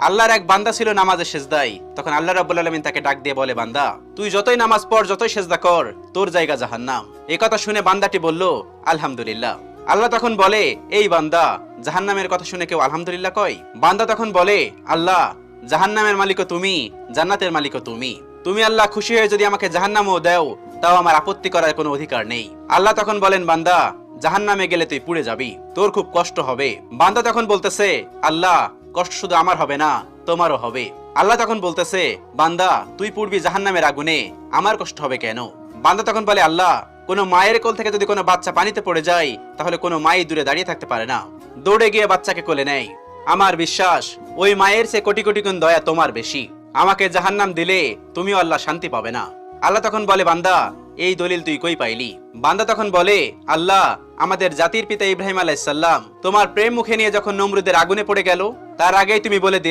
আল্লাহর এক বান্দা ছিল নামাজে সেজদায়। তখন আল্লাহ রাব্বুল আলামিন তাকে ডাক দিয়ে বলে, বান্দা তুই যতই নামাজ পড়, যতই সেজদা কর, তোর জায়গা জাহান্নাম। এই কথা শুনে বান্দাটি বলল, আলহামদুলিল্লাহ। আল্লাহ তখন বলে, এই বান্দা, জাহান্নামের কথা শুনে কেউ আলহামদুলিল্লাহ কয়? বান্দা তখন বলে, আল্লাহ, জাহান্নামের মালিকও তুমি, জান্নাতের মালিকও তুমি। তুমি আল্লাহ খুশি হয়ে যদি আমাকে জাহান্নামও দাও, তাও আমার আপত্তি করার কোনো অধিকার নেই। আল্লাহ তখন বলেন, বান্দা, জাহান্নামে গেলে তুই পুড়ে যাবি, তোর খুব কষ্ট হবে। বান্দা তখন বলতেছে, আল্লাহ, কষ্ট শুধু আমার হবে না, তোমারও হবে। আল্লাহ তখন বলতেছে, বান্দা, তুই পুড়বি জাহান্নামের আগুনে, আমার কষ্ট হবে কেন? বান্দা তখন বলে, আল্লাহ, কোনো মায়ের কোল থেকে যদি কোনো বাচ্চা পানিতে পড়ে যায়, তাহলে কোনো মাই দূরে দাঁড়িয়ে থাকতে পারে না, দৌড়ে গিয়ে বাচ্চাকে কোলে নেয়। আমার বিশ্বাস ওই মায়ের চেয়ে কোটি কোটি গুণ দয়া তোমার বেশি। আমাকে জাহান্নাম দিলে তুমিও আল্লাহ শান্তি পাবে না। আল্লাহ তখন বলে, বান্দা, এই দলিল তুই কই পাইলি? বান্দা তখন বলে, আল্লাহ, আমাদের জাতির পিতা ইব্রাহিম আলাইহিস সালাম তোমার প্রেম মুখে নিয়ে যখন নমরুদের আগুনে পড়ে গেল, তার আগেই তুমি বলে দিলে